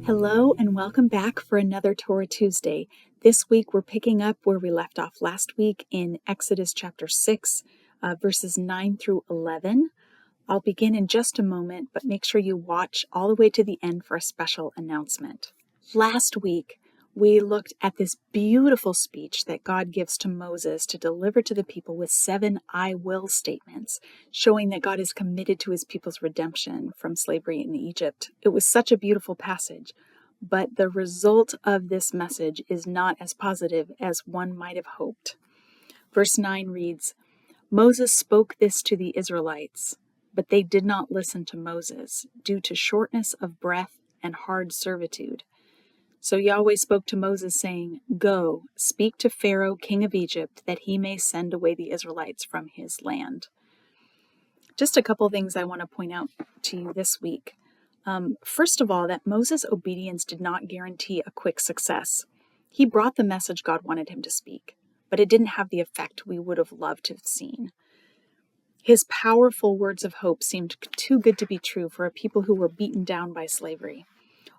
Hello and welcome back for another Torah Tuesday. This week we're picking up where we left off last week in Exodus chapter 6, verses 9 through 11. I'll begin in just a moment, but make sure you watch all the way to the end for a special announcement. Last week we looked at this beautiful speech that God gives to Moses to deliver to the people with 7 I will statements, showing that God is committed to his people's redemption from slavery in Egypt. It was such a beautiful passage, but the result of this message is not as positive as one might have hoped. Verse 9 reads, Moses spoke this to the Israelites, but they did not listen to Moses due to shortness of breath and hard servitude. So Yahweh spoke to Moses, saying, Go, speak to Pharaoh, king of Egypt, that he may send away the Israelites from his land. Just a couple things I want to point out to you this week. First of all, that Moses' obedience did not guarantee a quick success. He brought the message God wanted him to speak, but it didn't have the effect we would have loved to have seen. His powerful words of hope seemed too good to be true for a people who were beaten down by slavery.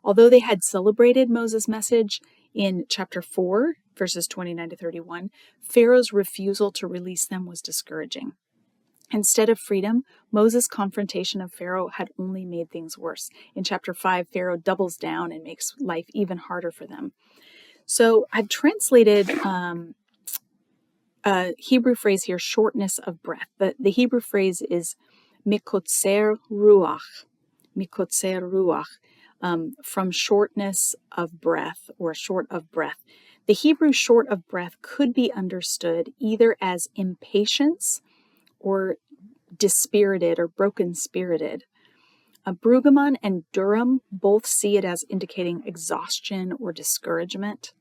Although they had celebrated Moses' message in chapter 4, verses 29 to 31, Pharaoh's refusal to release them was discouraging. Instead of freedom, Moses' confrontation of Pharaoh had only made things worse. In chapter 5, Pharaoh doubles down and makes life even harder for them. So I've translated a Hebrew phrase here, shortness of breath. The Hebrew phrase is mikotzer ruach, from shortness of breath or short of breath. The Hebrew short of breath could be understood either as impatience or dispirited or broken-spirited. Brueggemann and Durham both see it as indicating exhaustion or discouragement.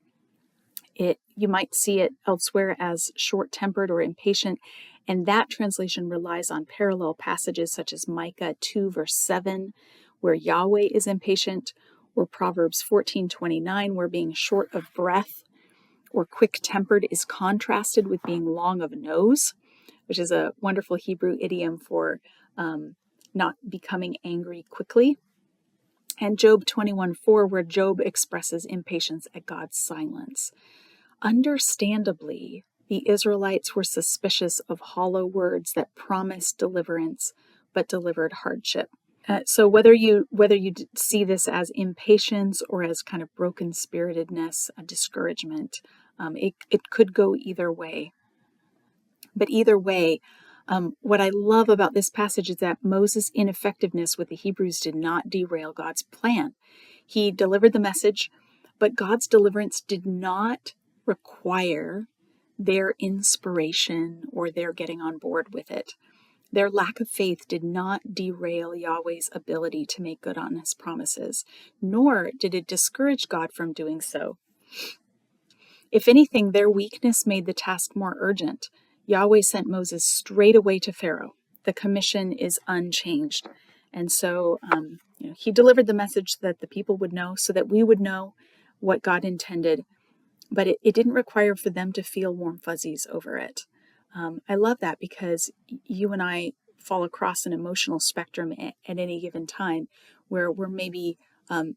You might see it elsewhere as short-tempered or impatient, and that translation relies on parallel passages such as Micah 2 verse 7, where Yahweh is impatient, or Proverbs 14:29, where being short of breath or quick-tempered is contrasted with being long of nose, which is a wonderful Hebrew idiom for not becoming angry quickly. And Job 21:4, where Job expresses impatience at God's silence. Understandably, the Israelites were suspicious of hollow words that promised deliverance but delivered hardship. So whether you see this as impatience or as kind of broken-spiritedness, a discouragement, it could go either way. But either way, what I love about this passage is that Moses' ineffectiveness with the Hebrews did not derail God's plan. He delivered the message, but God's deliverance did not require their inspiration or their getting on board with it. Their lack of faith did not derail Yahweh's ability to make good on his promises, nor did it discourage God from doing so. If anything, their weakness made the task more urgent. Yahweh sent Moses straight away to Pharaoh. The commission is unchanged. And so he delivered the message that the people would know, so that we would know what God intended. But it didn't require for them to feel warm fuzzies over it. I love that because you and I fall across an emotional spectrum at any given time where we're maybe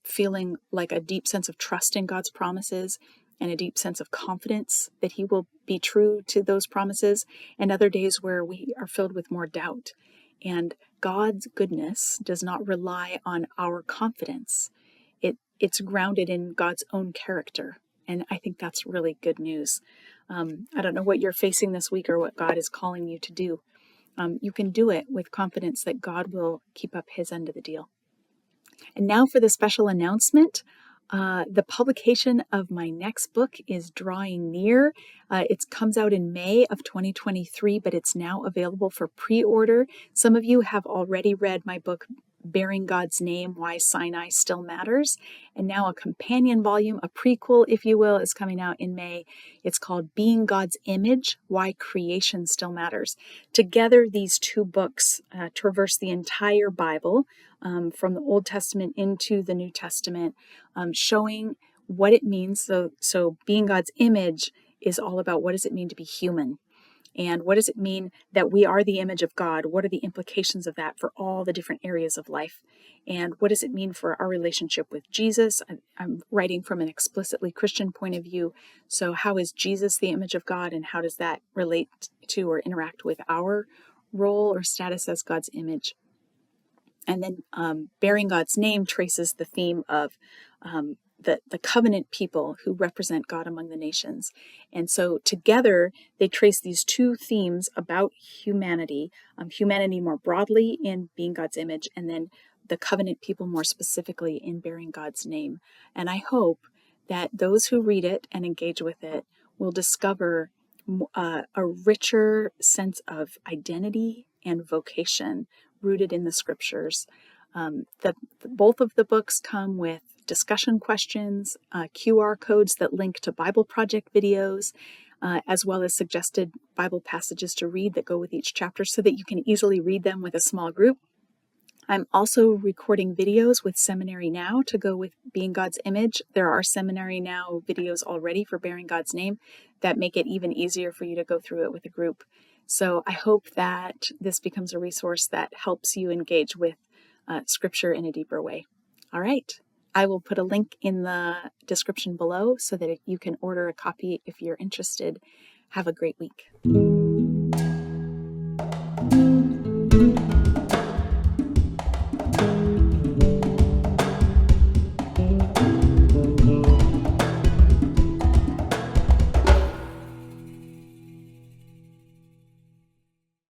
feeling like a deep sense of trust in God's promises and a deep sense of confidence that he will be true to those promises, and other days where we are filled with more doubt. And God's goodness does not rely on our confidence. It's grounded in God's own character. And I think that's really good news. I don't know what you're facing this week or what God is calling you to do. You can do it with confidence that God will keep up his end of the deal. And now for the special announcement. The publication of my next book is drawing near. It comes out in May of 2023, but it's now available for pre-order. Some of you have already read my book, Bearing God's Name, Why Sinai Still Matters. And now a companion volume, a prequel, if you will, is coming out in May. It's called Being God's Image, Why Creation Still Matters. Together, these two books traverse the entire Bible, from the Old Testament into the New Testament, showing what it means. So Being God's Image is all about what does it mean to be human. And what does it mean that we are the image of God? What are the implications of that for all the different areas of life? And what does it mean for our relationship with Jesus? I'm writing from an explicitly Christian point of view. So how is Jesus the image of God, and how does that relate to or interact with our role or status as God's image? And then bearing God's name traces the theme of the covenant people who represent God among the nations. And so together they trace these two themes about humanity, humanity more broadly in being God's image, and then the covenant people more specifically in bearing God's name. And I hope that those who read it and engage with it will discover a richer sense of identity and vocation rooted in the scriptures. Both of the books come with discussion questions, QR codes that link to Bible Project videos, as well as suggested Bible passages to read that go with each chapter so that you can easily read them with a small group. I'm also recording videos with Seminary Now to go with Being God's Image. There are Seminary Now videos already for Bearing God's Name that make it even easier for you to go through it with a group. So I hope that this becomes a resource that helps you engage with Scripture in a deeper way. All right. I will put a link in the description below so that you can order a copy if you're interested. Have a great week.